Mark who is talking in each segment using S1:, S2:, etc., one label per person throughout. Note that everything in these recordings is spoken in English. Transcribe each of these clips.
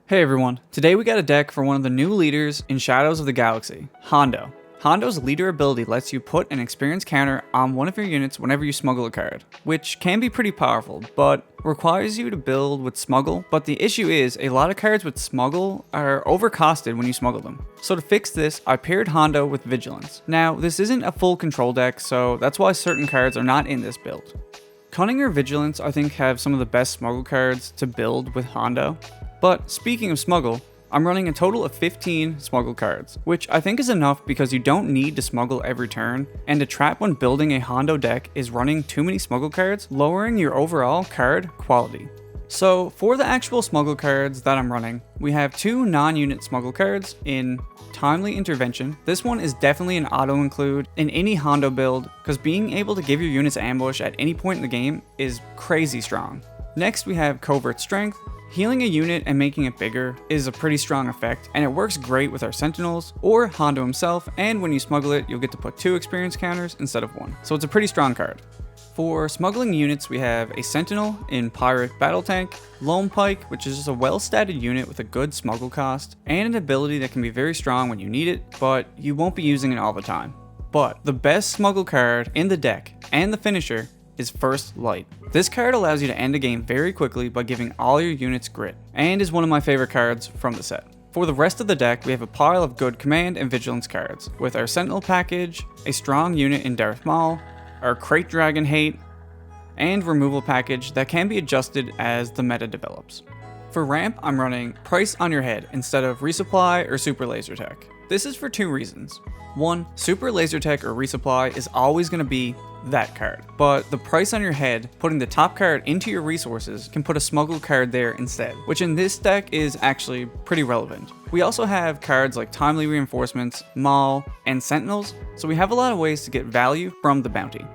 S1: Hey everyone, today we got a deck for one of the new leaders in Shadows of the Galaxy, Hondo. Hondo's leader ability lets you put an experience counter on one of your units whenever you smuggle a card, which can be pretty powerful, but requires you to build with smuggle. But the issue is, a lot of cards with smuggle are overcosted when you smuggle them. So to fix this, I paired Hondo with Vigilance. Now, this isn't a full control deck, so that's why certain cards are not in this build. Cunning or Vigilance, I think, have some of the best smuggle cards to build with Hondo. But speaking of smuggle, I'm running a total of 15 smuggle cards, which I think is enough because you don't need to smuggle every turn, and a trap when building a Hondo deck is running too many smuggle cards, lowering your overall card quality. So for the actual smuggle cards that I'm running, we have two non-unit smuggle cards in Timely Intervention. This one is definitely an auto-include in any Hondo build, because being able to give your units ambush at any point in the game is crazy strong. Next we have Covert Strength. Healing a unit and making it bigger is a pretty strong effect, and it works great with our Sentinels or Hondo himself, and when you smuggle it, you'll get to put 2 experience counters instead of 1. So it's a pretty strong card. For smuggling units, we have a Sentinel in Pirate Battle Tank, Lone Pike, which is just a well-statted unit with a good smuggle cost, and an ability that can be very strong when you need it, but you won't be using it all the time. But the best smuggle card in the deck, and the finisher, is First Light. This card allows you to end a game very quickly by giving all your units grit, and is one of my favorite cards from the set. For the rest of the deck, we have a pile of good command and vigilance cards, with our Sentinel package, a strong unit in Darth Maul, our Crate Dragon Hate, and removal package that can be adjusted as the meta develops. For ramp, I'm running Price on Your Head instead of Resupply or Super Laser Tech. This is for 2 reasons. 1, Super Laser Tech or Resupply is always going to be that card, but the Price on Your Head, putting the top card into your resources, can put a smuggle card there instead, which in this deck is actually pretty relevant. We also have cards like Timely Reinforcements, Maul, and Sentinels, so we have a lot of ways to get value from the bounty.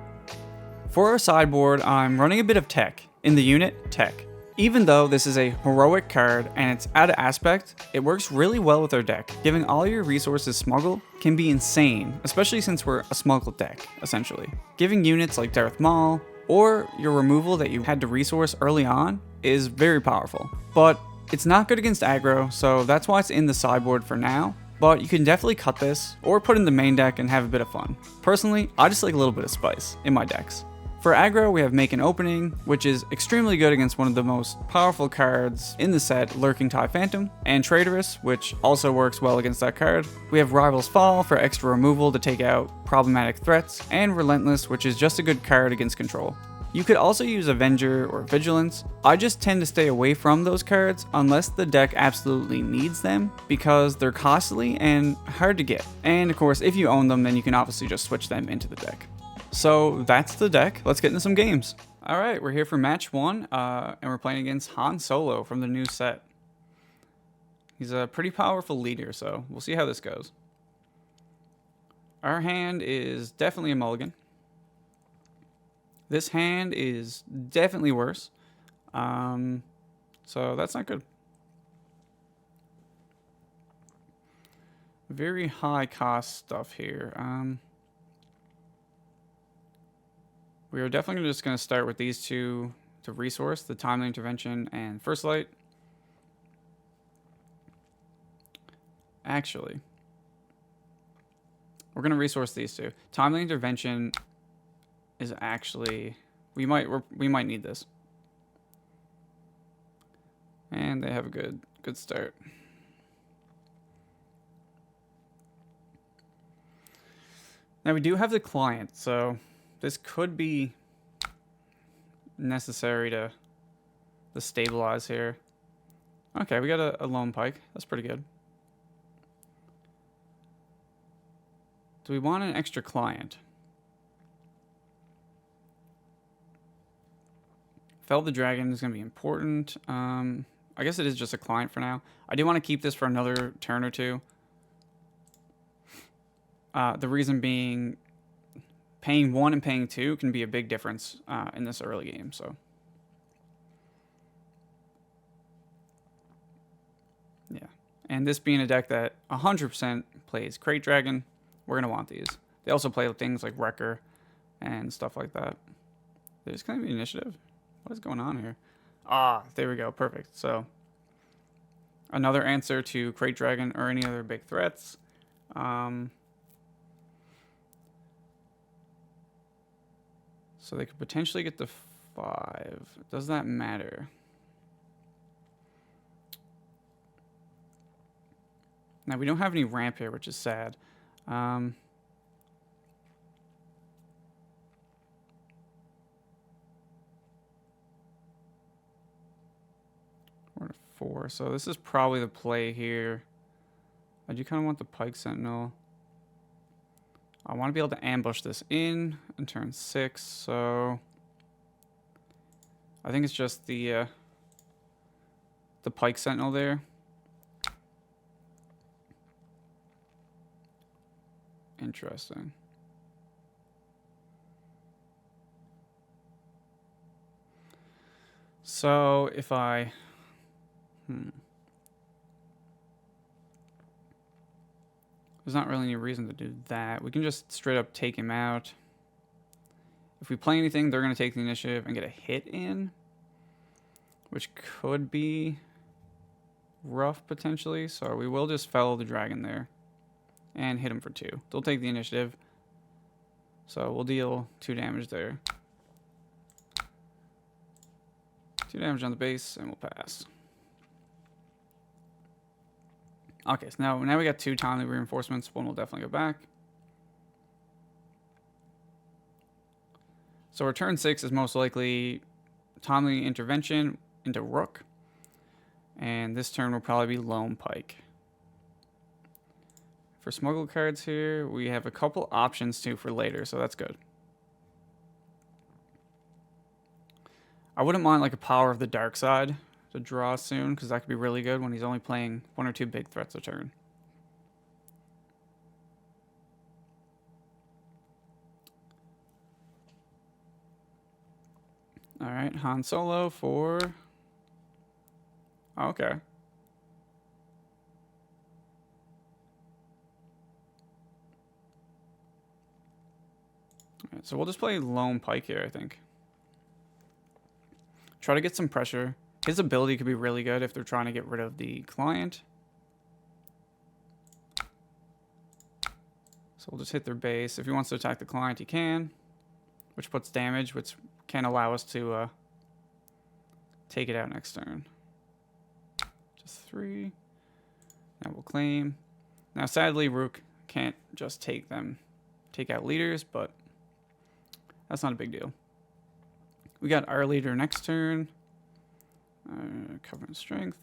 S1: For our sideboard, I'm running a bit of Tech. In the unit, Tech. Even though this is a heroic card and it's out of aspect, it works really well with our deck. Giving all your resources smuggle can be insane, especially since we're a smuggle deck, essentially. Giving units like Darth Maul, or your removal that you had to resource early on, is very powerful. But it's not good against aggro, so that's why it's in the sideboard for now. But you can definitely cut this, or put in the main deck and have a bit of fun. Personally, I just like a little bit of spice in my decks. For aggro, we have Make an Opening, which is extremely good against one of the most powerful cards in the set, Lurking TIE Phantom, and Traitorous, which also works well against that card. We have Rival's Fall for extra removal to take out problematic threats, and Relentless, which is just a good card against control. You could also use Avenger or Vigilance. I just tend to stay away from those cards unless the deck absolutely needs them, because they're costly and hard to get. And of course, if you own them, then you can obviously just switch them into the deck. So that's the deck. Let's get into some games. All right, we're here for match 1, and we're playing against Han Solo from the new set. He's a pretty powerful leader, so we'll see how this goes. Our hand is definitely a mulligan. This hand is definitely worse, so that's not good. Very high cost stuff here. We are definitely just going to start with these 2 to resource, the Timely Intervention and First Light. Actually, we're going to resource these 2. Timely Intervention is actually, we might need this. And they have a good start. Now we do have the client, so this could be necessary to stabilize here. Okay, we got a Lone Pike. That's pretty good. Do we want an extra client? Fell the Dragon is going to be important. I guess it is just a client for now. I do want to keep this for another turn or 2. The reason being, paying 1 and paying 2 can be a big difference in this early game. So, yeah. And this being a deck that 100% plays Crate Dragon, we're going to want these. They also play things like Wrecker and stuff like that. There's kind of initiative. What is going on here? Ah, there we go. Perfect. So, another answer to Crate Dragon or any other big threats. So they could potentially get to 5. Does that matter? Now, we don't have any ramp here, which is sad. We're at 4, so this is probably the play here. I do kind of want the Pike Sentinel. I want to be able to ambush this in turn 6, so I think it's just the Pike Sentinel there. Interesting. So if I... There's not really any reason to do that. We can just straight up take him out. If we play anything, they're going to take the initiative and get a hit in, which could be rough potentially. So we will just fellow the dragon there and hit him for 2. They'll take the initiative. So we'll deal 2 damage there. 2 damage on the base, and we'll pass. Okay, so now we got 2 timely reinforcements. 1 will definitely go back. So our turn 6 is most likely timely intervention into Rook. And this turn will probably be Lone Pike. For smuggle cards here, we have a couple options too for later, so that's good. I wouldn't mind like a Power of the Dark Side to draw soon, because that could be really good when he's only playing 1 or 2 big threats a turn. Alright, Han Solo for... Oh, okay. Alright, so we'll just play Lone Pike here, I think. Try to get some pressure. His ability could be really good if they're trying to get rid of the client. So we'll just hit their base. If he wants to attack the client, he can, which puts damage, which can allow us to take it out next turn. Just 3. Now we'll claim. Now, sadly, Rook can't just take out leaders, but that's not a big deal. We got our leader next turn. Cover and strength.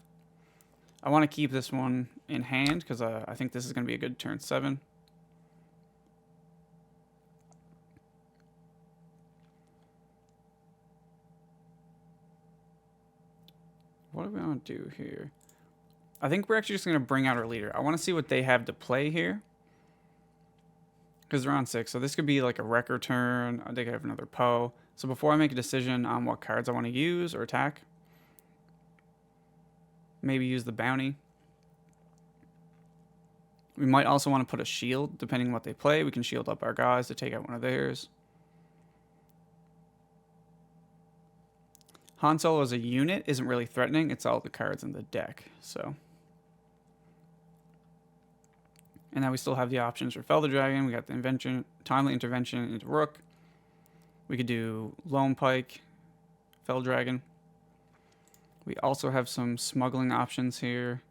S1: I want to keep this one in hand because I think this is going to be a good turn 7. What do we want to do here? I think we're actually just going to bring out our leader. I want to see what they have to play here, because they're on 6. So this could be like a Wrecker turn. They could have another Poe. So before I make a decision on what cards I want to use or attack, maybe use the bounty. We might also want to put a shield, depending on what they play. We can shield up our guys to take out one of theirs. Han Solo as a unit isn't really threatening. It's all the cards in the deck. So, and now we still have the options for Fell the Dragon. We got the timely intervention into Rook. We could do Lone Pike, Fell Dragon. We also have some smuggling options here.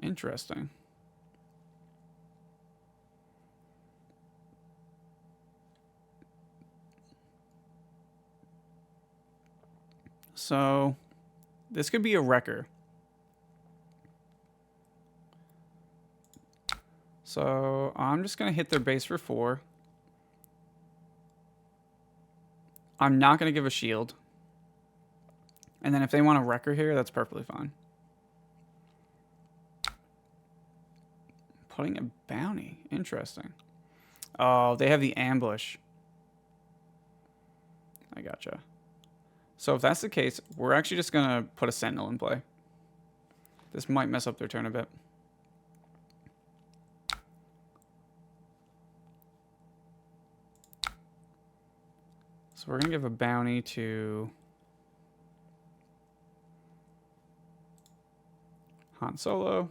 S1: Interesting. So this could be a Wrecker. So I'm just going to hit their base for 4. I'm not going to give a shield. And then if they want a Wrecker here, that's perfectly fine. Putting a bounty. Interesting. Oh, they have the ambush. I gotcha. So if that's the case, we're actually just going to put a Sentinel in play. This might mess up their turn a bit. So we're going to give a bounty to Han Solo.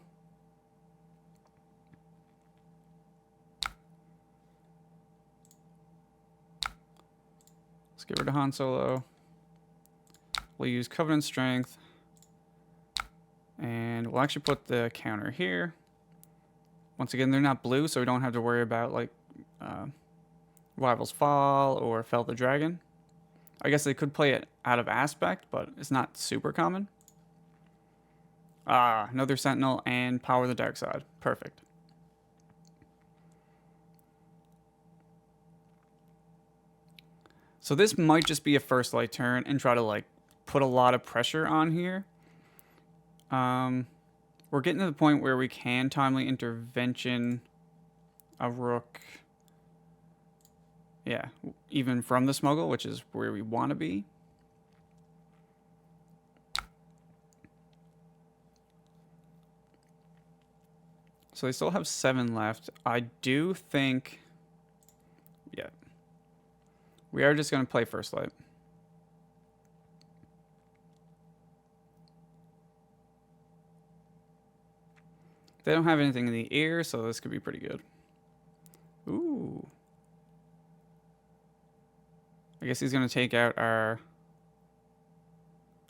S1: Let's get rid of Han Solo. We'll use Covenant Strength. And we'll actually put the counter here. Once again, they're not blue, so we don't have to worry about like Rival's Fall or Fell the Dragon. I guess they could play it out of Aspect, but it's not super common. Ah, another Sentinel and Power the Dark Side. Perfect. So this might just be a first light turn and try to like put a lot of pressure on here. We're getting to the point where we can timely intervention a Rook. Yeah, even from the smuggle, which is where we want to be. So they still have 7 left. I do think, yeah, we are just going to play first light. They don't have anything in the air, so this could be pretty good. Ooh. I guess he's going to take out our...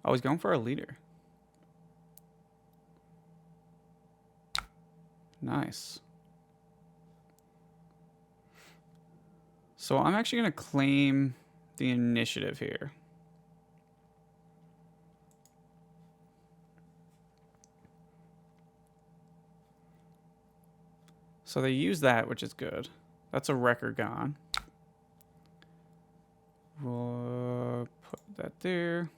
S1: Oh, he's going for our leader. Nice. So I'm actually going to claim the initiative here. So they use that, which is good. That's a wrecker gone. We'll put that there.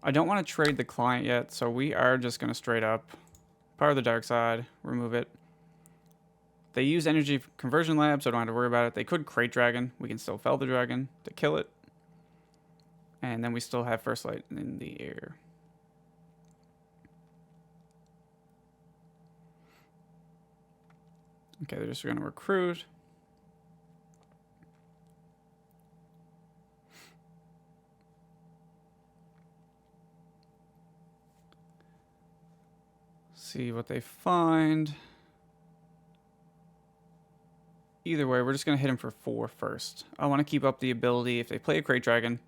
S1: I don't want to trade the client yet, so we are just going to straight up Power the Dark Side, remove it. They use Energy Conversion Lab, so I don't have to worry about it. They could Crate Dragon. We can still Fell the Dragon to kill it. And then we still have First Light in the air. Okay, they're just going to recruit. See what they find. Either way, we're just going to hit him for 4 first. I want to keep up the ability, if they play a Crate Dragon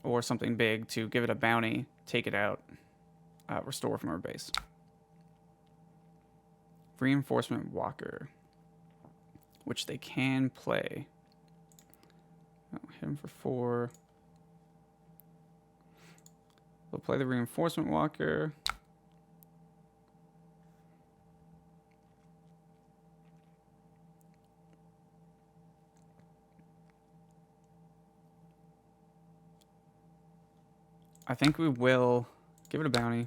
S1: or something big, to give it a bounty, take it out, restore from our base. Reinforcement Walker, which they can play. Oh, hit him for 4. We'll play the Reinforcement Walker. I think we will give it a bounty.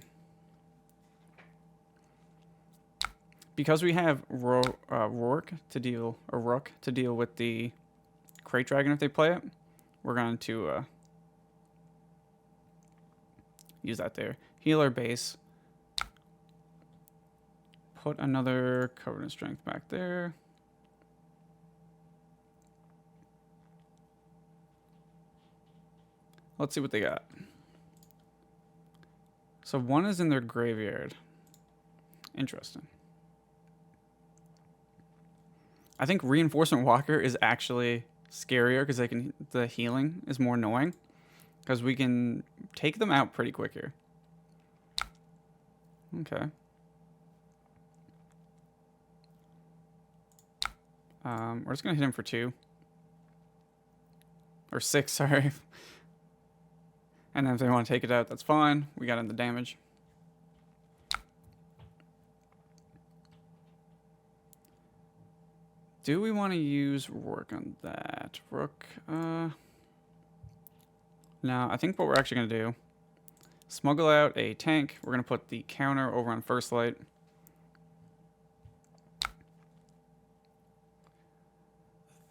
S1: Because we have Rook to deal with the Crate Dragon if they play it, we're going to use that there. Heal our base. Put another Covenant Strength back there. Let's see what they got. So 1 is in their graveyard. Interesting. I think Reinforcement Walker is actually scarier because the healing is more annoying. Because we can take them out pretty quick here. Okay. We're just going to hit him for 2. Or 6, sorry. And then if they want to take it out, that's fine. We got in the damage. Do we want to use Rook on that? Rook, no, I think what we're actually going to do, smuggle out a tank. We're going to put the counter over on First Light.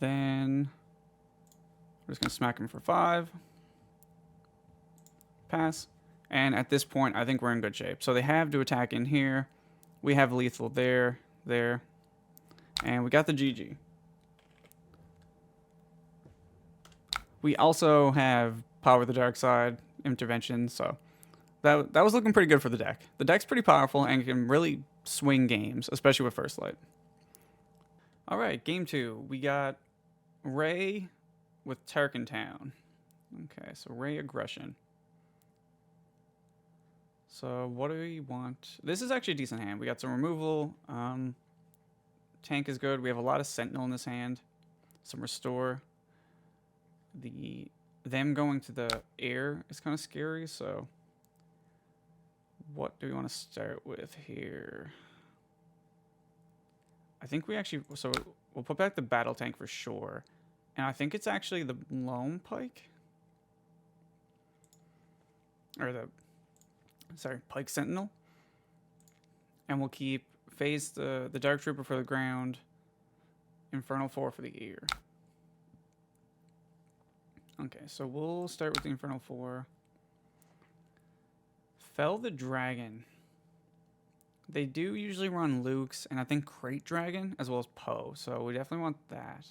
S1: Then we're just going to smack him for 5. Pass. And at this point, I think we're in good shape. So they have to attack in here. We have lethal there. And we got the GG. We also have Power the Dark Side. intervention. So that was looking pretty good for the deck. The deck's pretty powerful and can really swing games, especially with First Light. All right, game 2. We got Ray with Tarkentown. Okay, so Ray aggression. So what do we want? This is actually a decent hand. We got some removal. Tank is good. We have a lot of Sentinel in this hand. Some restore. Them going to the air is kind of scary. So what do we want to start with here? I think we actually we'll put back the battle tank for sure, and I think it's actually the Loam Pike or Pike Sentinel, and we'll keep Phase the Dark Trooper for the ground, Infernal 4 for the ear. Okay, so we'll start with the Infernal 4. Fell the Dragon. They do usually run Luke's and I think Crate Dragon as well as Poe, so we definitely want that.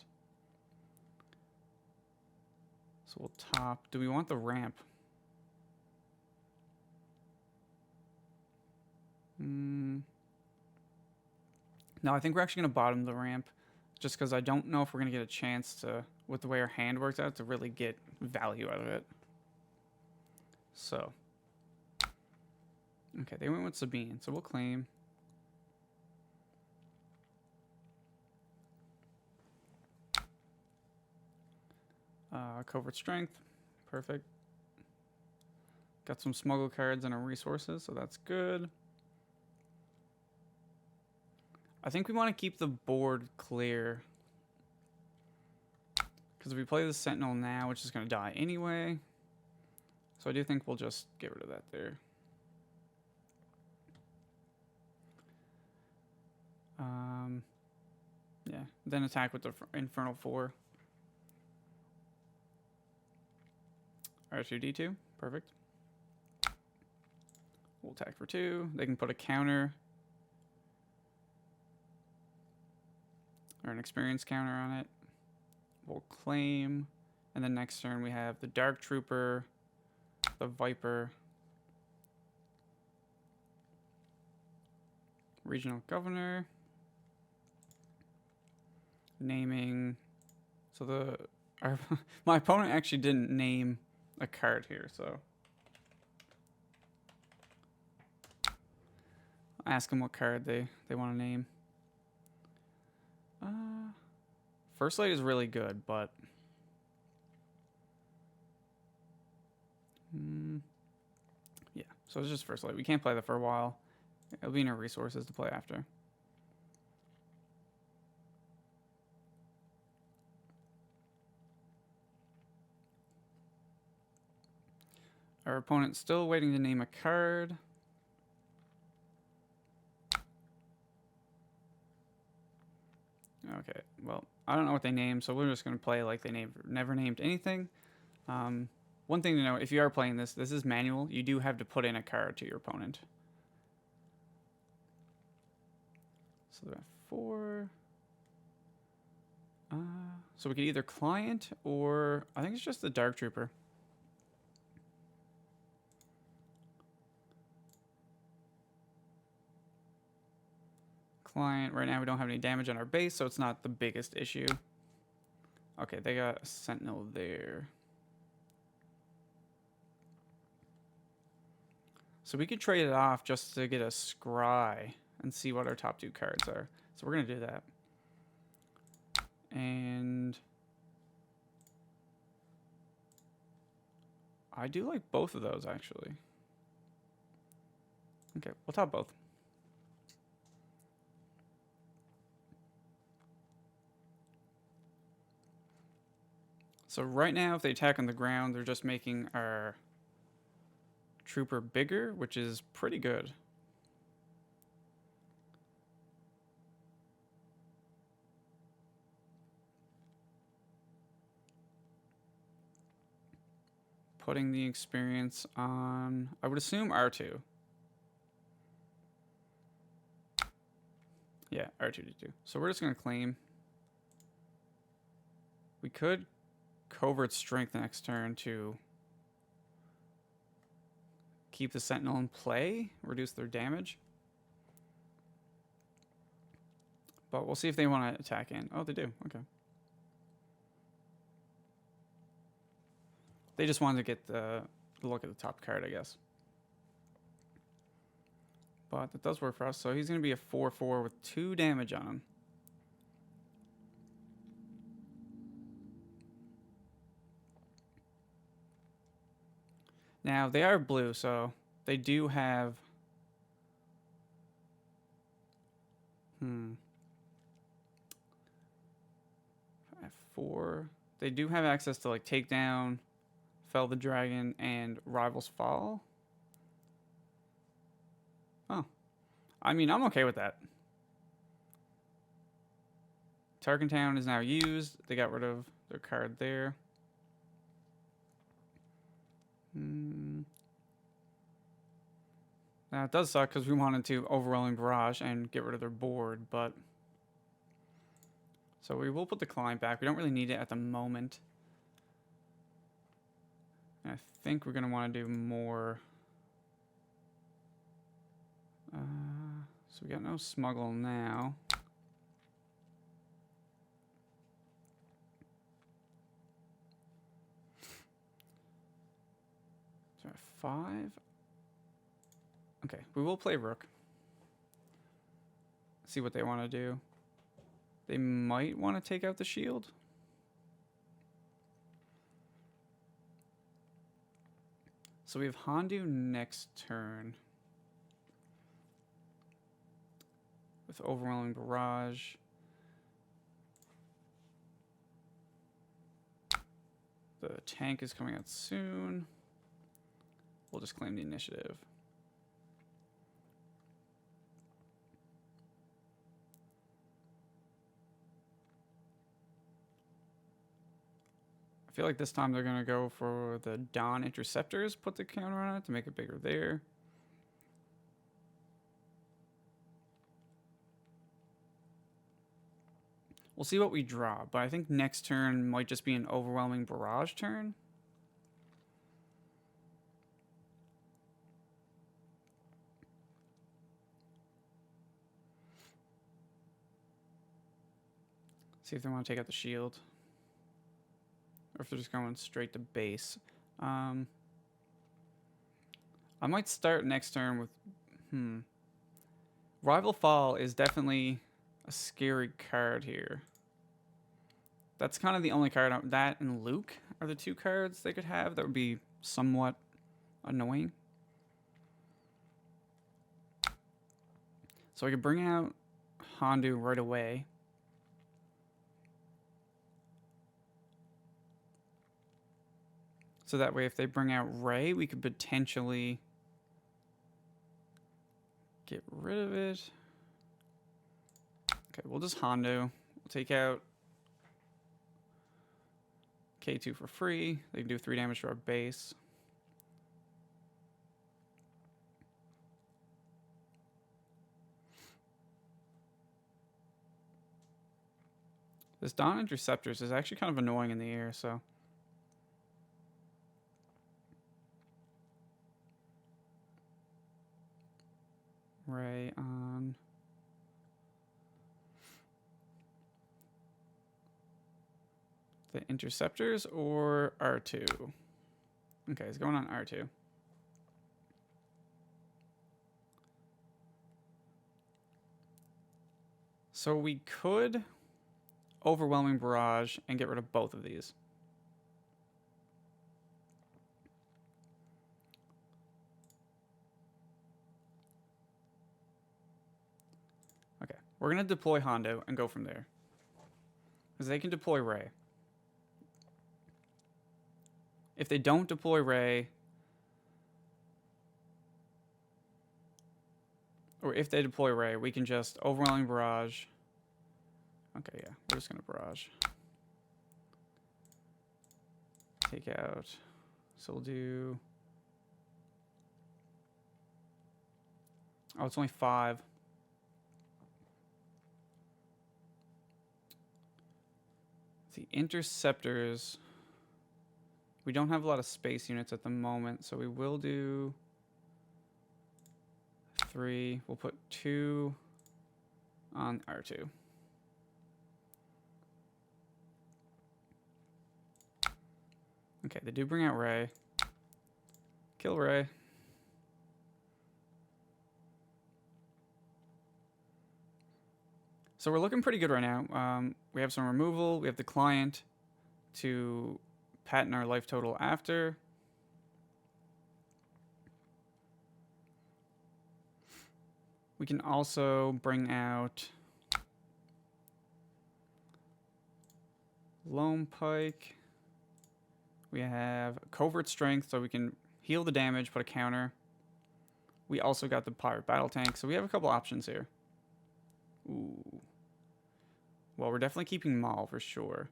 S1: So we'll top. Do we want the ramp? No, I think we're actually going to bottom the ramp just because I don't know if we're going to get a chance to, with the way our hand works out, to really get value out of it. So, okay, they went with Sabine, so we'll claim. Covert Strength, perfect. Got some smuggle cards and our resources, so that's good. I think we want to keep the board clear. Because if we play the Sentinel now, which is going to die anyway. So I do think we'll just get rid of that there. Yeah, then attack with the Infernal 4. R2D2, perfect. We'll attack for 2. They can put a counter or an experience counter on it. We'll claim, and then next turn we have the Dark Trooper, the Viper, Regional Governor, naming. So my opponent actually didn't name a card here, so I'll ask them what card they want to name. First Light is really good, but yeah, so it's just First Light. We can't play that for a while. It'll be in our resources to play after. Our opponent's still waiting to name a card. Okay, well, I don't know what they named, so we're just going to play like they never named anything. One thing to know, if you are playing this is manual. You do have to put in a card to your opponent. So they're at 4. So we could either client or I think it's just the Dark Trooper. Client, right now we don't have any damage on our base, so it's not the biggest issue. Okay, they got a Sentinel there. So we could trade it off just to get a Scry and see what our top 2 cards are. So we're going to do that. And I do like both of those, actually. Okay, we'll top both. So right now, if they attack on the ground, they're just making our trooper bigger, which is pretty good. Putting the experience on, I would assume R2. Yeah, R2D2. So we're just going to claim. We could Covert Strength next turn to keep the Sentinel in play, reduce their damage. But we'll see if they want to attack in. Oh, they do. Okay. They just wanted to get the look at the top card, I guess. But that does work for us. So he's going to be a 4/4 with 2 damage on him. Now, they are blue, so they do have... 4. They do have access to, like, Takedown, Fell the Dragon, and Rival's Fall. Oh. I mean, I'm okay with that. Tarkentown is now used. They got rid of their card there. Now, it does suck because we wanted to Overwhelming Barrage and get rid of their board, but... So we will put the Climb back. We don't really need it at the moment. And I think we're going to want to do more... so we got no Smuggle now. So 5. Okay, we will play Rook. See what they want to do. They might want to take out the shield. So we have Hondo next turn. With Overwhelming Barrage. The tank is coming out soon. We'll just claim the initiative. I feel like this time they're going to go for the Dawn Interceptors, put the counter on it to make it bigger there. We'll see what we draw, but I think next turn might just be an Overwhelming Barrage turn. See if they want to take out the shield. Or if they're just going straight to base. I might start next turn with... Rival Fall is definitely a scary card here. That's kind of the only card. That and Luke are the 2 cards they could have that would be somewhat annoying. So I could bring out Hondo right away. So that way if they bring out Ray, we could potentially get rid of it. Okay, we'll just Hondo. We'll take out K2 for free. They can do 3 damage to our base. This Dawn Interceptors is actually kind of annoying in the air, so... Ray on... the Interceptors or R2? Okay, it's going on R2. So we could Overwhelming Barrage and get rid of both of these. Okay, we're going to deploy Hondo and go from there. Because they can deploy Ray. If they don't deploy Ray, or if they deploy Ray, we can just Overwhelming Barrage. Okay, yeah, we're just going to Barrage. Take out. So we'll do... Oh, it's only 5. The Interceptors... We don't have a lot of space units at the moment, so we will do 3. We'll put 2 on R2. Okay, they do bring out Ray. Kill Ray. So we're looking pretty good right now. We have some removal. We have the client to patent our life total after. We can also bring out Lone Pike. We have Covert Strength, so we can heal the damage, put a counter. We also got the Pirate Battle Tank, so we have a couple options here. Ooh. Well, we're definitely keeping Maul for sure.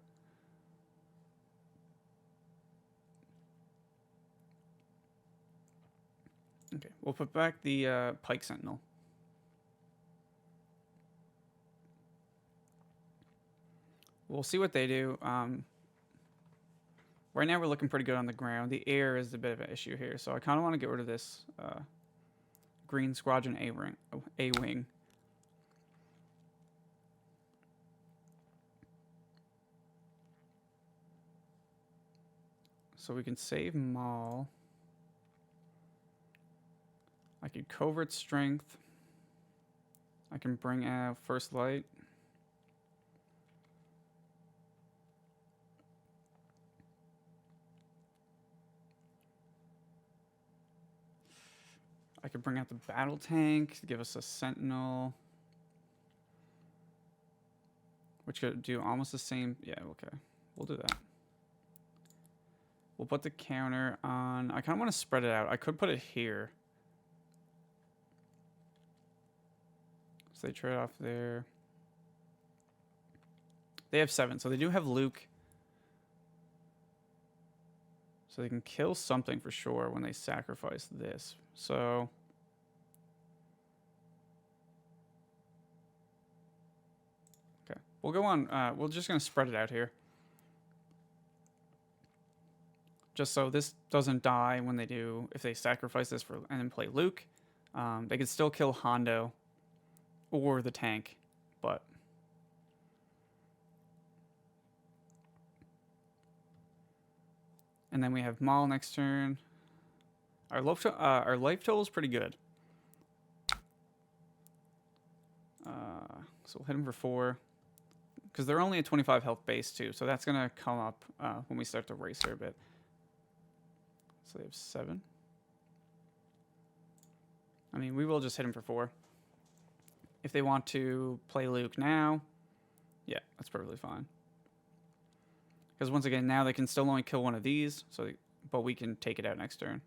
S1: Okay, we'll put back the Pike Sentinel. We'll see what they do. Right now we're looking pretty good on the ground. The air is a bit of an issue here, so I kind of want to get rid of this Green Squadron A-Wing. So we can save Maul. I could Covert Strength. I can bring out First Light. I could bring out the Battle Tank to give us a Sentinel. Which could do almost the same. Yeah, okay. We'll do that. We'll put the counter on. I kind of want to spread it out. I could put it here. So they trade off there. They have 7, so they do have Luke. So they can kill something for sure when they sacrifice this. So okay, we'll go on. We're just gonna spread it out here, just so this doesn't die when they do. If they sacrifice this for and then play Luke, they could still kill Hondo or the tank, but. And then we have Maul next turn. Our life total is pretty good. So we'll hit him for 4. Because they're only at 25 health base too, so that's going to come up when we start to race here a bit. So they have 7. I mean, we will just hit him for 4. If they want to play Luke now, yeah, that's perfectly fine. Because once again, now they can still only kill one of these, but we can take it out next turn.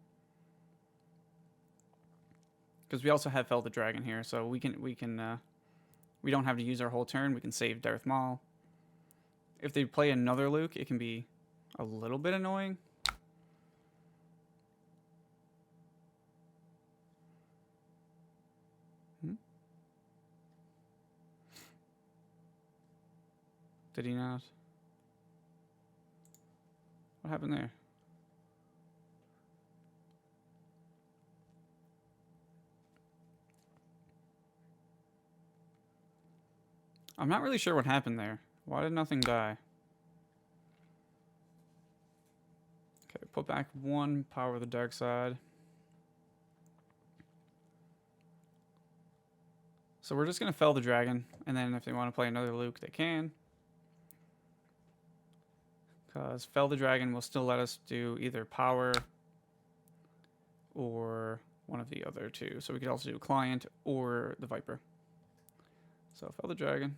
S1: Because we also have Fell the Dragon here, so we don't have to use our whole turn. We can save Darth Maul. If they play another Luke, it can be a little bit annoying. Did he not? What happened there? I'm not really sure what happened there. Why did nothing die? Okay, put back 1, power the dark side. So we're just going to Fell the Dragon, and then if they want to play another Luke, they can. Because Fell the Dragon will still let us do either power or one of the other two. So we could also do Client or the Viper. So Fell the Dragon.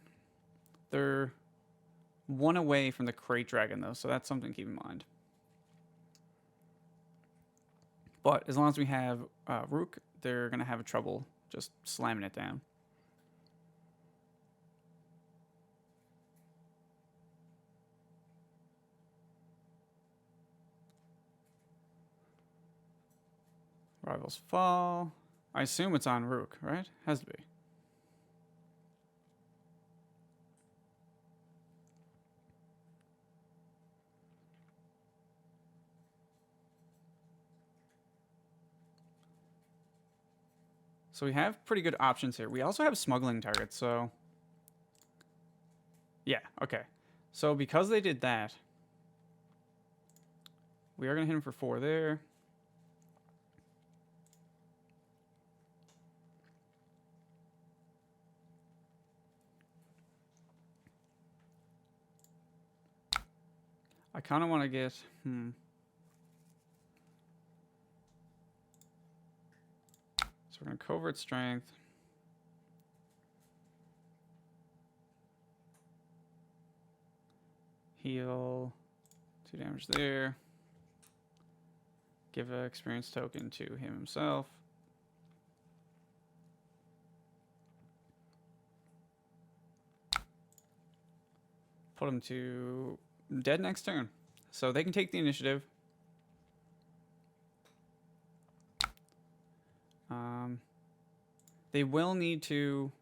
S1: They're 1 away from the Crate Dragon, though, so that's something to keep in mind. But as long as we have Rook, they're going to have trouble just slamming it down. Rivals fall. I assume it's on Rook, right? Has to be. So we have pretty good options here. We also have smuggling targets, so... Yeah, okay. So because they did that, we are going to hit him for 4 there. I kind of want to get... So we're going to covert strength. Heal. 2 damage there. Give an experience token to him himself. Put him to dead next turn. So they can take the initiative. They will need to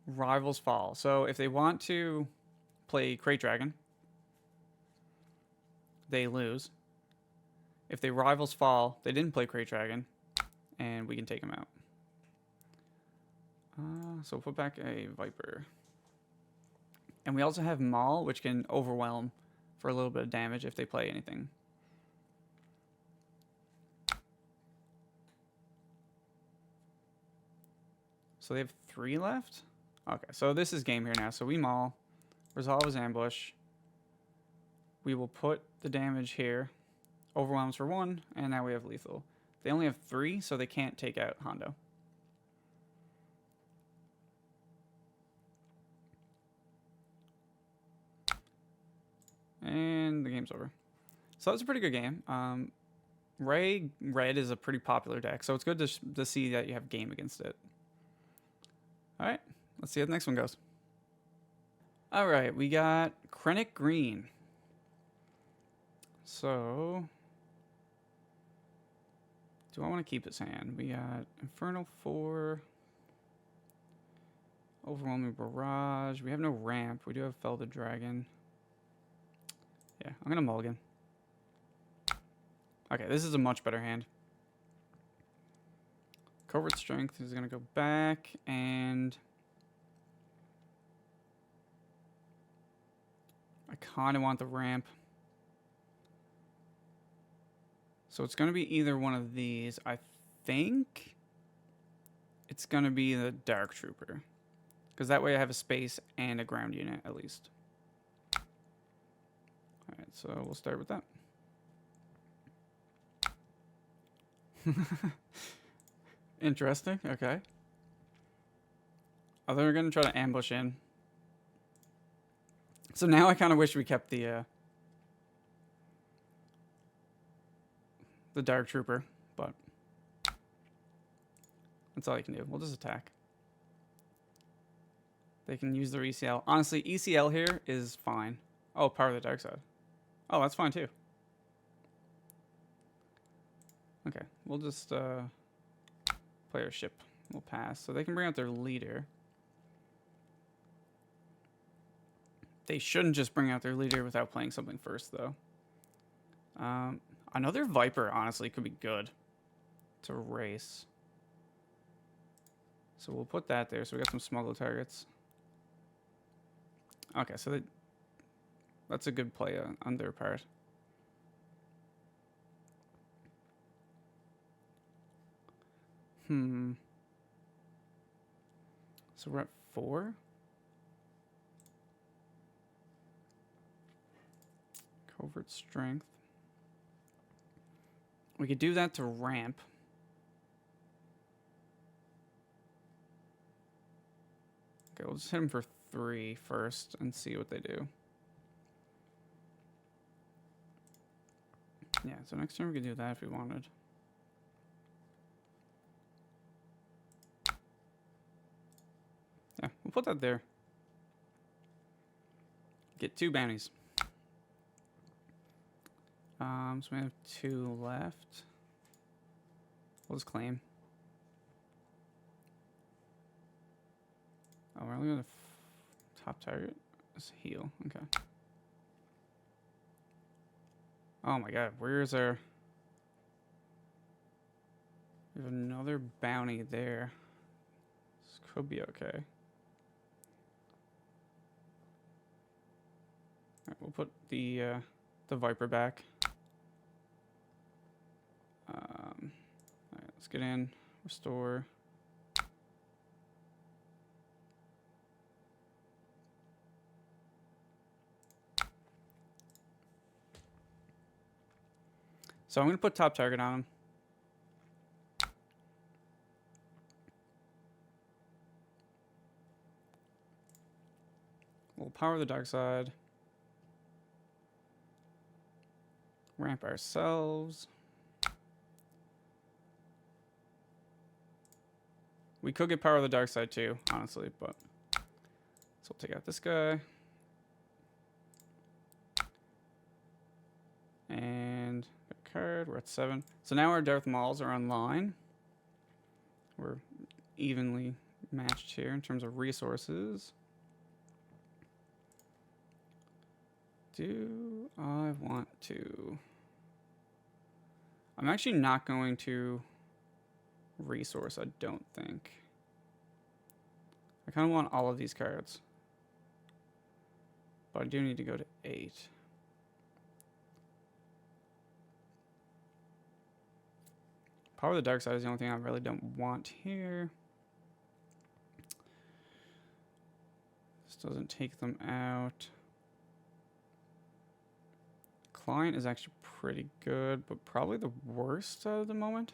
S1: Rivals Fall. So if they want to play Crate Dragon, they lose. If they Rivals Fall, they didn't play Crate Dragon, and we can take them out. So we'll put back a Viper. And we also have Maul, which can overwhelm for a little bit of damage if they play anything. So they have 3 left? Okay, so this is game here now. So we Maul, resolve his ambush. We will put the damage here. Overwhelms for 1, and now we have lethal. They only have 3, so they can't take out Hondo. And the game's over. So that's a pretty good game. Ray Red is a pretty popular deck, so it's good to see that you have game against it. All right, let's see how the next one goes. All right, we got Krennic Green. So, do I want to keep his hand? We got Infernal 4, Overwhelming Barrage. We have no ramp. We do have Fell the Dragon. Yeah, I'm going to mulligan. Okay, this is a much better hand. Covert Strength is going to go back, and I kind of want the ramp. So it's going to be either one of these. I think it's going to be the Dark Trooper, because that way I have a space and a ground unit at least. All right, so we'll start with that. Interesting. Okay. Oh, they're going to try to ambush in. So now I kind of wish we kept the Dark Trooper, but that's all you can do. We'll just attack. They can use their ECL. Honestly, ECL here is fine. Oh, Power of the Dark Side. Oh, that's fine too. Okay, we'll just play our ship. We'll pass. So they can bring out their leader. They shouldn't just bring out their leader without playing something first, though. Another Viper, honestly, could be good to race. So we'll put that there. So we got some smuggle targets. Okay, so that's a good play on their part. So we're at 4. Covert Strength. We could do that to ramp. Okay, we'll just hit him for 3 first and see what they do. Yeah, so next turn we could do that if we wanted. Yeah, we'll put that there. Get 2 bounties. So we have 2 left. We'll just claim. Oh, we're only on the top target. Let's heal. Okay. Oh my god, where's our... We have another bounty there. This could be okay. Alright, we'll put the Viper back. Alright, let's get in. Restore. So I'm going to put top target on him. We'll power the dark side. Ramp ourselves. We could get power of the dark side too, honestly, but so we'll take out this guy. And a card, we're at 7. So now our Darth Mauls are online. We're evenly matched here in terms of resources. Do I want to? I'm actually not going to resource, I don't think. I kind of want all of these cards. But I do need to go to 8. Power of the dark side is the only thing I really don't want here. This doesn't take them out. Client is actually pretty good, but probably the worst at the moment.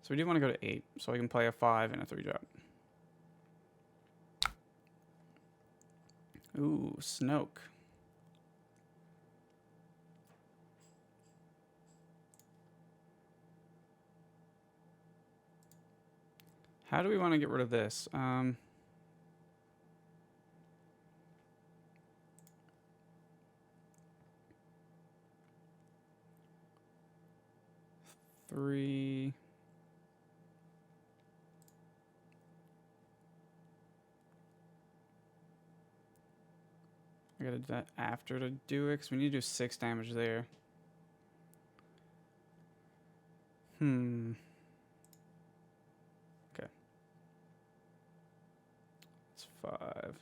S1: So we do want to go to 8, so I can play a 5 and a 3-drop. Ooh, Snoke. How do we want to get rid of this? 3. I gotta do that after to do it, because we need to do 6 damage there. Okay. It's 5.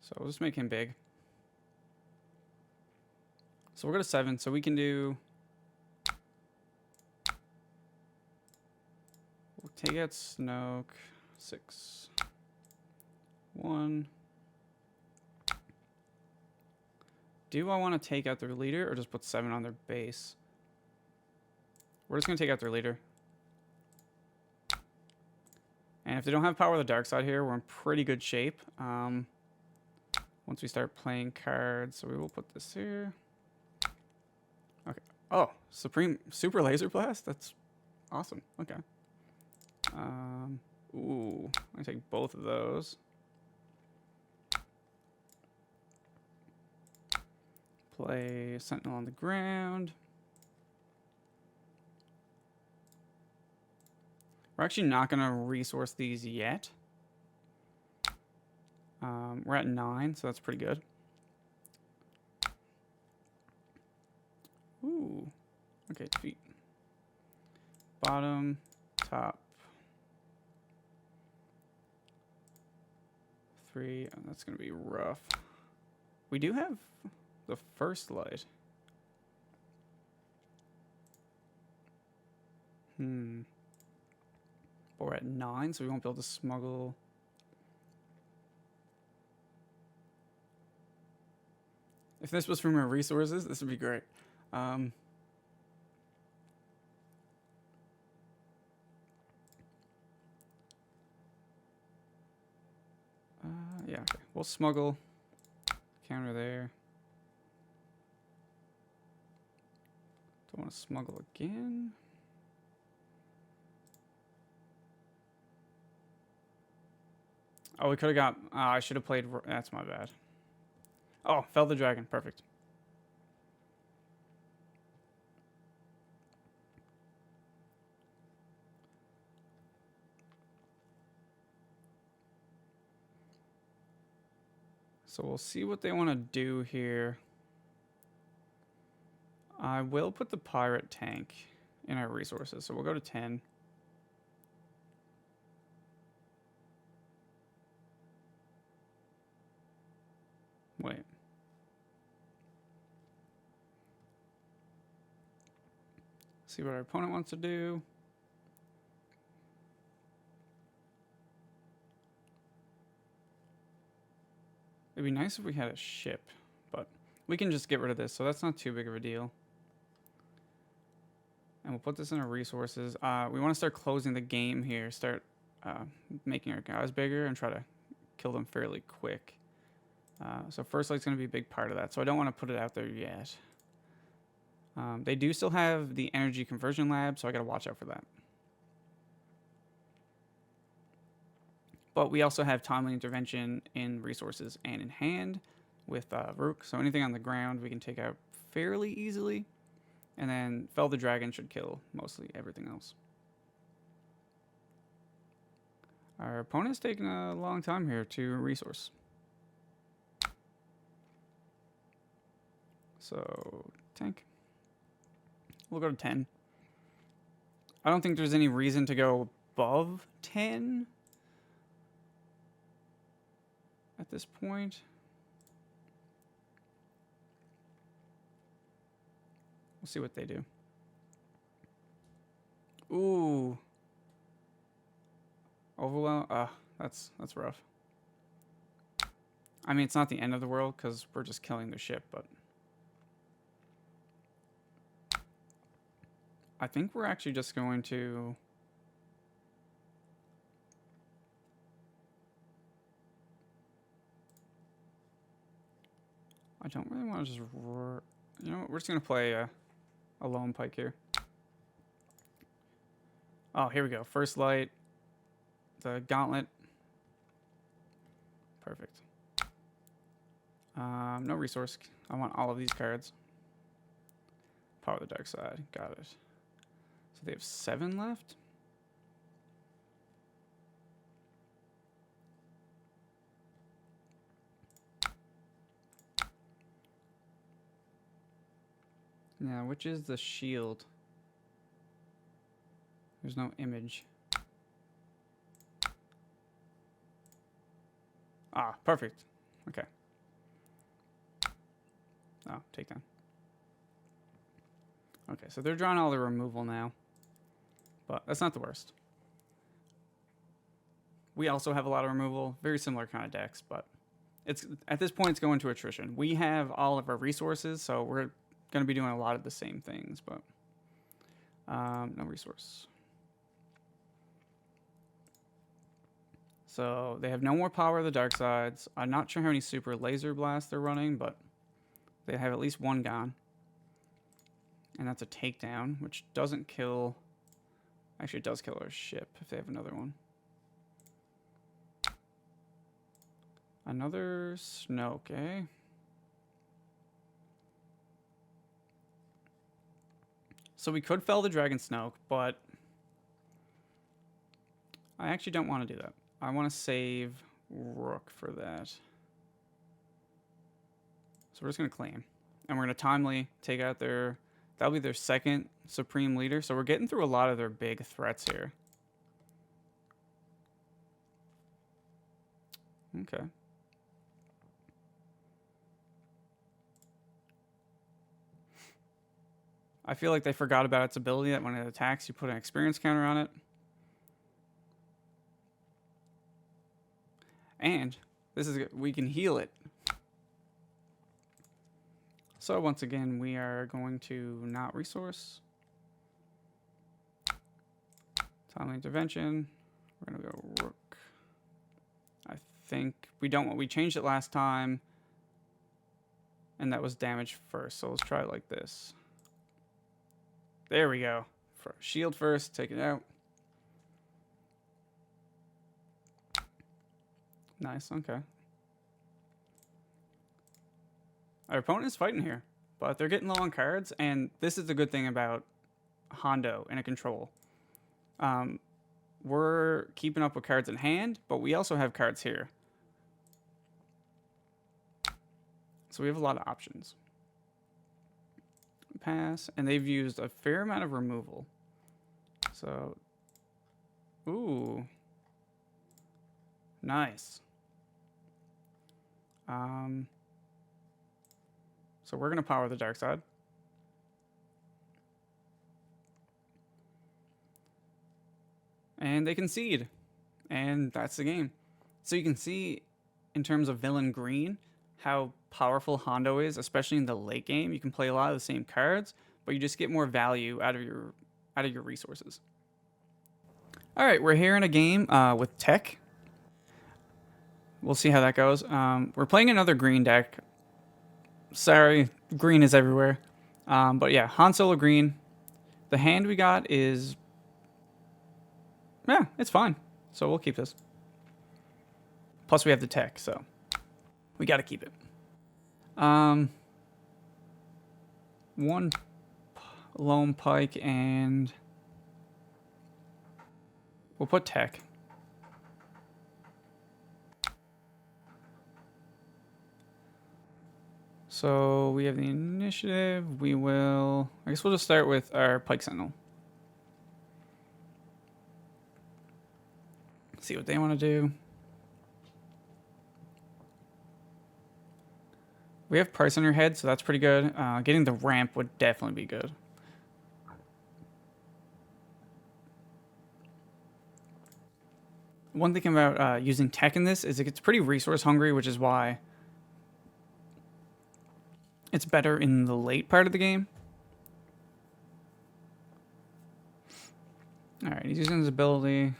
S1: So we'll just make him big. So we'll go to 7, so we can do... We'll take out Snoke. 6. 1. Do I want to take out their leader or just put 7 on their base? We're just going to take out their leader. And if they don't have power of the dark side here, we're in pretty good shape. Once we start playing cards, so we will put this here. Okay. Oh, Supreme Super Laser Blast? That's awesome. Okay. Ooh, I take both of those. Play Sentinel on the ground. We're actually not going to resource these yet. We're at 9, so that's pretty good. Ooh. Okay, defeat. Bottom, top. 3. Oh, that's going to be rough. We do have the first light. But we're at 9, so we won't be able to smuggle. If this was from our resources, this would be great. Yeah, okay. We'll smuggle. Counter there. Don't want to smuggle again. Oh, we could have got... I should have played... That's my bad. Oh, fell the dragon. Perfect. So we'll see what they want to do here. I will put the pirate tank in our resources, so we'll go to 10. Wait. See what our opponent wants to do. It'd be nice if we had a ship, but we can just get rid of this, so that's not too big of a deal. And we'll put this in our resources. We want to start closing the game here, start making our guys bigger and try to kill them fairly quick. So First Light's going to be a big part of that, so I don't want to put it out there yet. They do still have the energy conversion lab, so I got to watch out for that. But we also have timely intervention in resources and in hand with Rook, so anything on the ground we can take out fairly easily. And then Fell the Dragon should kill mostly everything else. Our opponent's taking a long time here to resource. So, tank. We'll go to 10. I don't think there's any reason to go above 10 at this point. We'll see what they do. Ooh. Overwhelm. That's rough. I mean, it's not the end of the world because we're just killing their ship, but I think we're actually just going to I don't really want to just roar. You know what? We're just going to play a lone pike here. Oh, here we go. First Light. The Gauntlet. Perfect. No resource. I want all of these cards. Power of the Dark Side. Got it. So they have 7 left. Now, which is the shield? There's no image. Ah, perfect. Okay. Oh, take down. Okay, so they're drawing all the removal now. But that's not the worst. We also have a lot of removal. Very similar kind of decks, but it's at this point it's going to attrition. We have all of our resources, so we're going to be doing a lot of the same things, but no resource. So they have no more power of the dark sides. I'm not sure how many super laser blasts they're running, but they have at least one gone. And that's a takedown, which doesn't kill. Actually, it does kill our ship if they have another one. Another Snoke, eh? So we could fell the Dragon Snoke, but I actually don't want to do that. I want to save Rook for that. So we're just going to claim. And we're going to timely take out their... That'll be their second Supreme Leader. So we're getting through a lot of their big threats here. Okay. I feel like they forgot about its ability that when it attacks, you put an experience counter on it. And this is we can heal it. So once again, we are going to not resource. Timely intervention. We're gonna go Rook. I think we don't. We changed it last time, and that was damage first. So let's try it like this. There we go. Shield first. Take it out. Nice. Okay. Our opponent is fighting here, but they're getting low on cards, and this is the good thing about Hondo in a control. We're keeping up with cards in hand, but we also have cards here. So we have a lot of options. pass, and they've used a fair amount of removal. So, ooh, nice. So we're gonna power the dark side. And they concede. And that's the game. So you can see, in terms of villain green, how powerful Hondo is, especially in the late game. You can play a lot of the same cards, but you just get more value out of your resources. All right, we're here in a game with Tech. We'll see how that goes. We're playing another green deck. Sorry, green is everywhere. But yeah, Han Solo green. The hand we got is, yeah, it's fine. So we'll keep this. Plus we have the tech, so we got to keep it. One lone pike, and we'll put tech. So we have the initiative. We will, I guess we'll just start with our pike sentinel. See what they want to do. We have price on your head, so that's pretty good. Getting the ramp would definitely be good. One thing about using tech in this is it gets pretty resource hungry, which is why it's better in the late part of the game. All right, he's using his ability.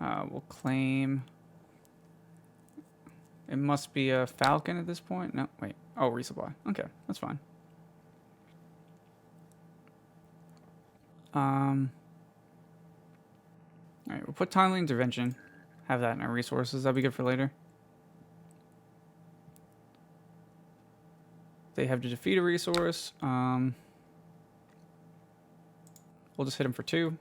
S1: We'll claim. It must be a falcon at this point. No, wait. Oh, resupply. Okay, that's fine. All right, we'll put timely intervention. Have that in our resources. That'll be good for later. They have to defeat a resource. We'll just hit him for 2.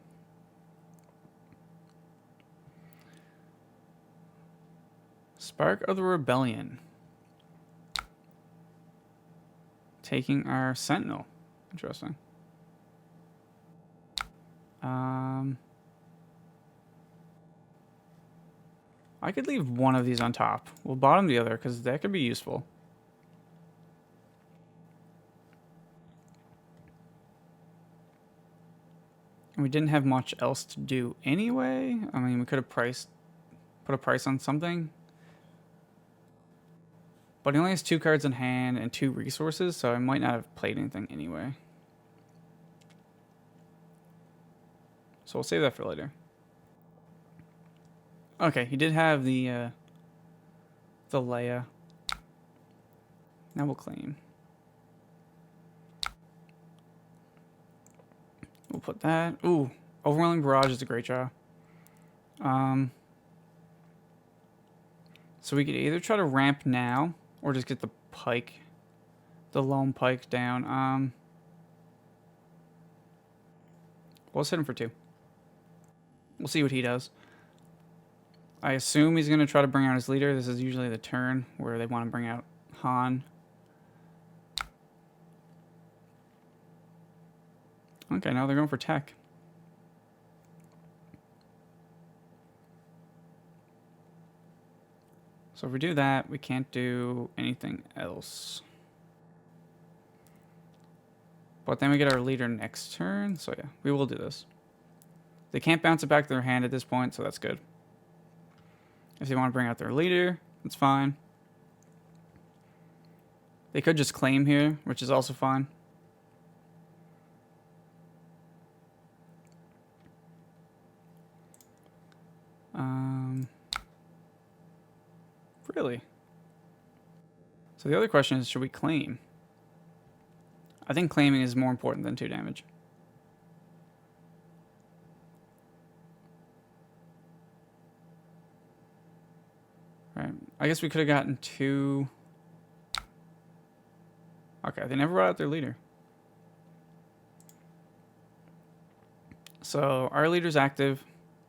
S1: Spark of the Rebellion. Taking our Sentinel. Interesting. I could leave one of these on top. We'll bottom the other because that could be useful. And we didn't have much else to do anyway. I mean, we could have put a price on something. But he only has 2 cards in hand and 2 resources, so I might not have played anything anyway. So we'll save that for later. Okay, he did have the Leia. Now we'll claim. We'll put that. Ooh, Overwhelming Barrage is a great draw. So we could either try to ramp now or just get the pike, the lone pike down. We'll hit him for 2. We'll see what he does. I assume he's going to try to bring out his leader. This is usually the turn where they want to bring out Han. Okay, now they're going for tech. So if we do that, we can't do anything else. But then we get our leader next turn. So yeah, we will do this. They can't bounce it back to their hand at this point, so that's good. If they want to bring out their leader, that's fine. They could just claim here, which is also fine. Really? So the other question is, should we claim? I think claiming is more important than 2 damage. Right. I guess we could have gotten 2. Okay, they never brought out their leader. So our leader's active.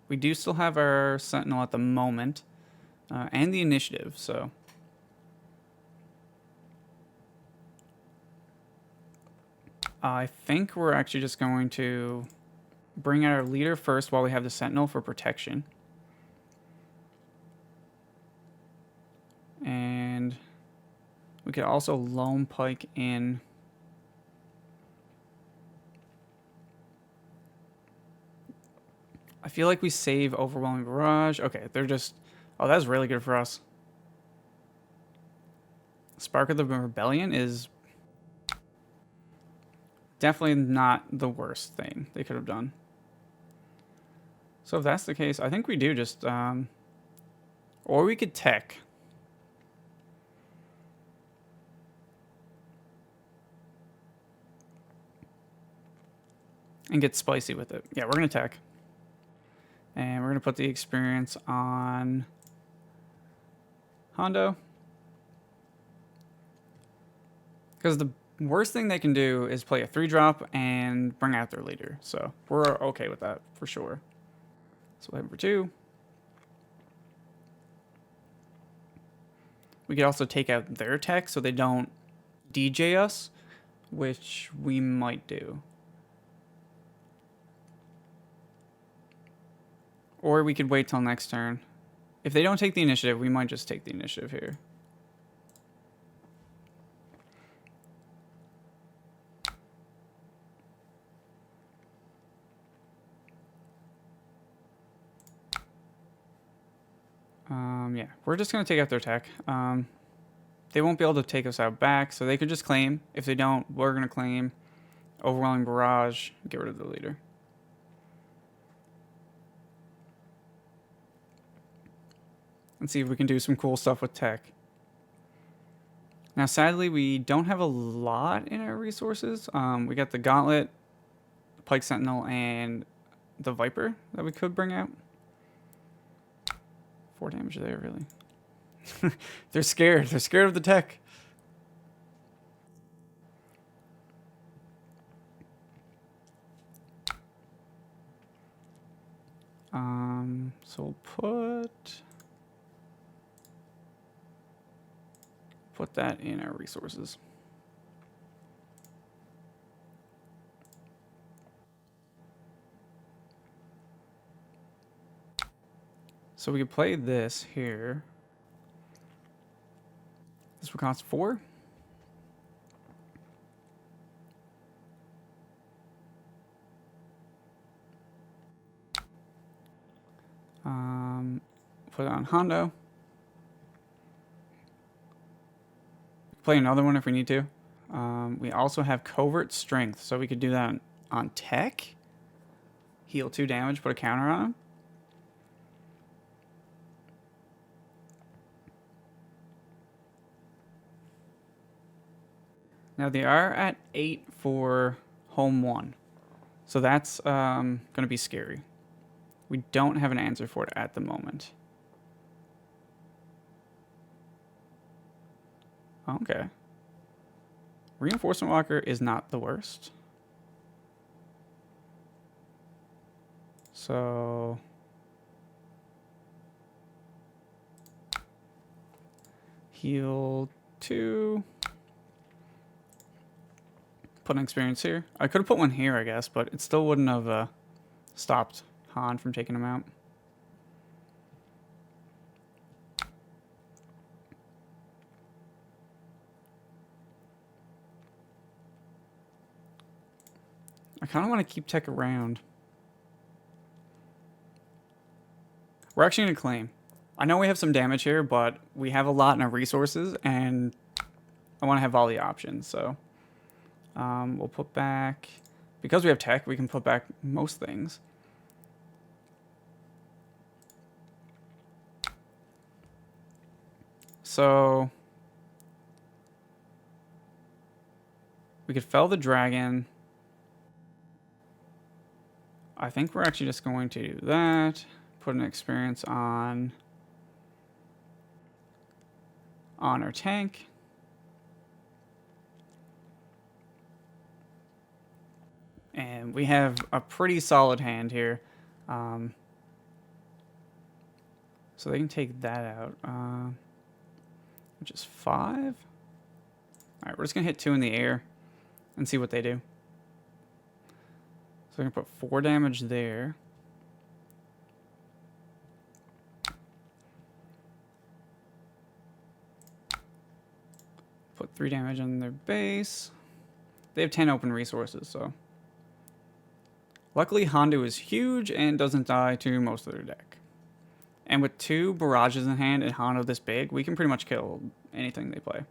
S1: We do still have our Sentinel at the moment. And the initiative, so. I think we're actually just going to bring out our leader first while we have the sentinel for protection. And we could also lone pike in. I feel like we save overwhelming barrage. Okay, they're just... Oh, that's really good for us. Spark of the Rebellion is definitely not the worst thing they could have done. So if that's the case, I think we do just... or we could tech. And get spicy with it. Yeah, we're going to tech. And we're going to put the experience on Hondo. Because the worst thing they can do is play a 3-drop and bring out their leader. So we're okay with that for sure. So we'll have number 2. We could also take out their tech so they don't DJ us, which we might do. Or we could wait till next turn. If they don't take the initiative, we might just take the initiative here. Yeah, we're just going to take out their tech. They won't be able to take us out back, so they could just claim. If they don't, we're going to claim. Overwhelming barrage, get rid of the leader. And see if we can do some cool stuff with tech. Now, sadly, we don't have a lot in our resources. We got the Gauntlet, the Pike Sentinel, and the Viper that we could bring out. 4 damage there, really. They're scared. They're scared of the tech. So we'll put that in our resources. So we could play this here. This would cost 4. Put it on Hondo. Play another one if we need to. We also have Covert Strength, so we could do that on tech. Heal 2 damage, put a counter on him. Now they are at 8 for home 1. So that's going to be scary. We don't have an answer for it at the moment. Okay. Reinforcement Walker is not the worst. So... heal 2. Put an experience here. I could have put one here, I guess, but it still wouldn't have stopped Han from taking him out. I kind of want to keep tech around. We're actually going to claim. I know we have some damage here, but we have a lot in our resources, and I want to have all the options, so... we'll put back... Because we have tech, we can put back most things. So... we could fell the dragon. I think we're actually just going to do that. Put an experience on our tank. And we have a pretty solid hand here. So they can take that out. Which is 5. Alright, we're just going to hit 2 in the air and see what they do. So I'm going to put 4 damage there. Put 3 damage on their base. They have 10 open resources, so. Luckily, Hondo is huge and doesn't die to most of their deck. And with 2 barrages in hand and Hondo this big, we can pretty much kill anything they play.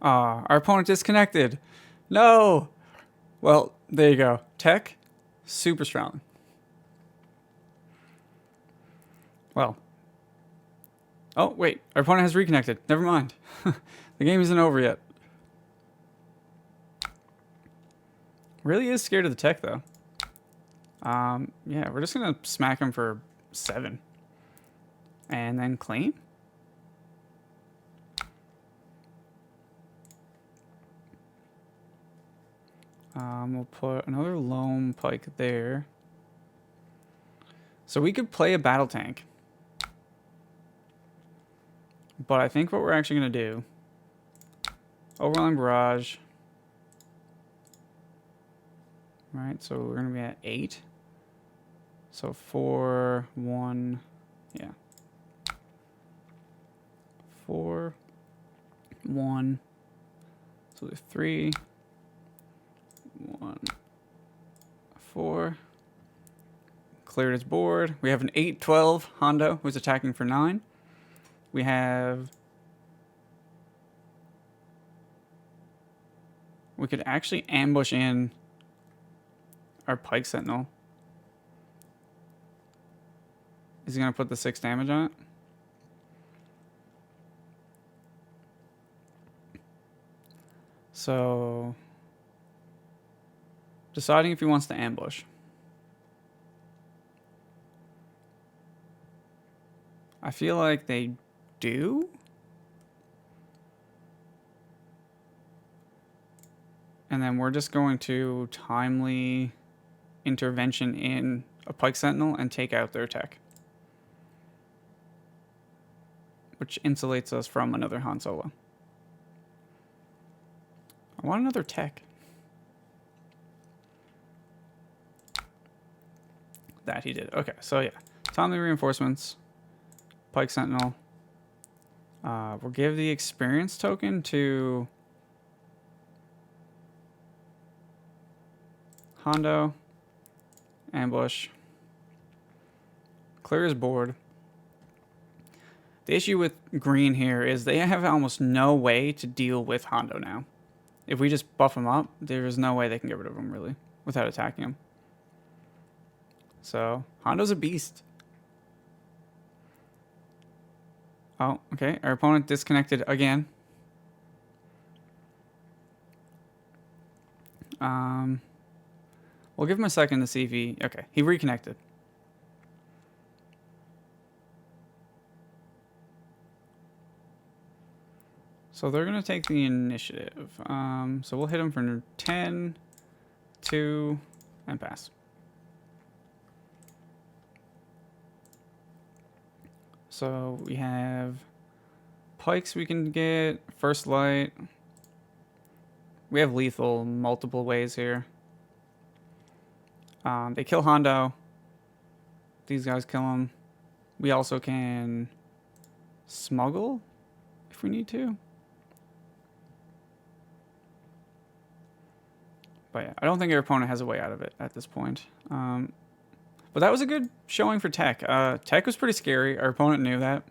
S1: Our opponent disconnected. No! Well, there you go. Tech, super strong. Well. Oh, wait. Our opponent has reconnected. Never mind. The game isn't over yet. Really is scared of the tech, though. Yeah, we're just going to smack him for 7. And then claim? We'll put another Loam Pike there. So we could play a battle tank. But I think what we're actually going to do... Overwhelming Barrage. Right, so we're going to be at 8. So 4, 1... Yeah. 4, 1... So there's 3... 1, 4. Cleared his board. We have an 8-12 Hondo who's attacking for 9. We have... We could actually ambush in our Pike Sentinel. Is he going to put the 6 damage on it? So... Deciding if he wants to ambush. I feel like they do. And then we're just going to timely intervention in a Pike Sentinel and take out their tech. Which insulates us from another Han Solo. I want another tech. That he did. Okay, so yeah. Timely reinforcements. Pike Sentinel. We'll give the experience token to Hondo. Ambush. Clear his board. The issue with green here is they have almost no way to deal with Hondo now. If we just buff him up, there's no way they can get rid of him, really, without attacking him. So, Hondo's a beast. Oh, okay. Our opponent disconnected again. We'll give him a second to see if he... Okay, he reconnected. So they're going to take the initiative. So we'll hit him for 10, 2, and pass. So we have pikes we can get, first light. We have lethal multiple ways here. They kill Hondo. These guys kill him. We also can smuggle if we need to. But yeah, I don't think our opponent has a way out of it at this point. But that was a good showing for Tech. Tech was pretty scary. Our opponent knew that.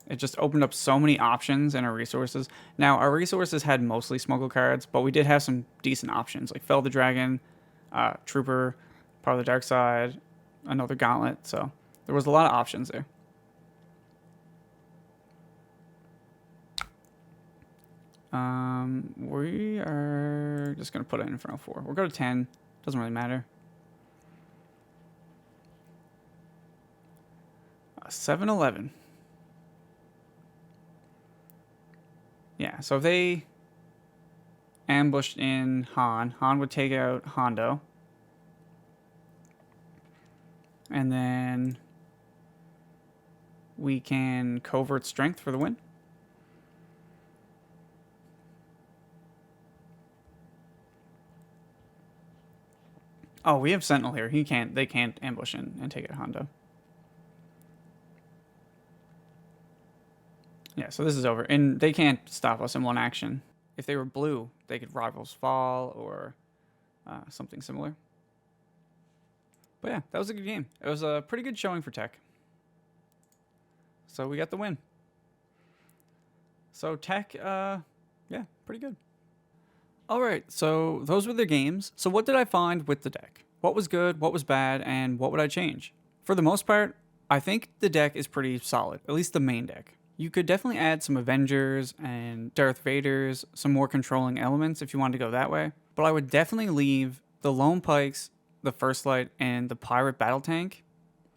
S1: It just opened up so many options in our resources. Now, our resources had mostly smuggle cards, but we did have some decent options, like Fell the Dragon, Trooper, Part of the Dark Side, another Gauntlet. So there was a lot of options there. We are just going to put it in front of 4. We'll go to 10. Doesn't really matter. 7-11. Yeah, so if they ambushed in Han, Han would take out Hondo. And then we can covert strength for the win. Oh, we have Sentinel here. They can't ambush and take it Hondo. Yeah, so this is over. And they can't stop us in one action. If they were blue, they could Rivals Fall or something similar. But yeah, that was a good game. It was a pretty good showing for Tech. So we got the win. So Tech, yeah, pretty good. All right, so those were the games. So what did I find with the deck? What was good, what was bad, and what would I change? For the most part, I think the deck is pretty solid, at least the main deck. You could definitely add some Avengers and Darth Vaders, some more controlling elements if you wanted to go that way. But I would definitely leave the Lone Pikes, the First Light, and the Pirate Battle Tank,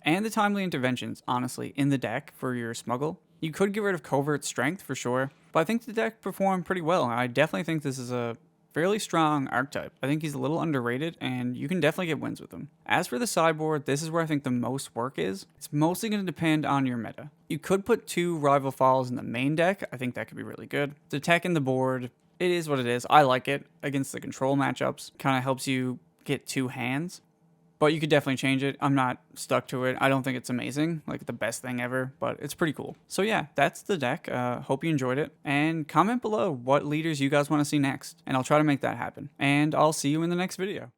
S1: and the Timely Interventions, honestly, in the deck for your Smuggle. You could get rid of Covert Strength for sure, but I think the deck performed pretty well. I definitely think this is a fairly strong archetype. I think he's a little underrated, and you can definitely get wins with him. As for the sideboard, this is where I think the most work is. It's mostly going to depend on your meta. You could put 2 Rival Falls in the main deck. I think that could be really good. The tech in the board, it is what it is. I like it against the control matchups. Kind of helps you get 2 hands. But you could definitely change it. I'm not stuck to it. I don't think it's amazing, like the best thing ever, but it's pretty cool. So yeah, that's the deck. Hope you enjoyed it. And comment below what leaders you guys want to see next, and I'll try to make that happen. And I'll see you in the next video.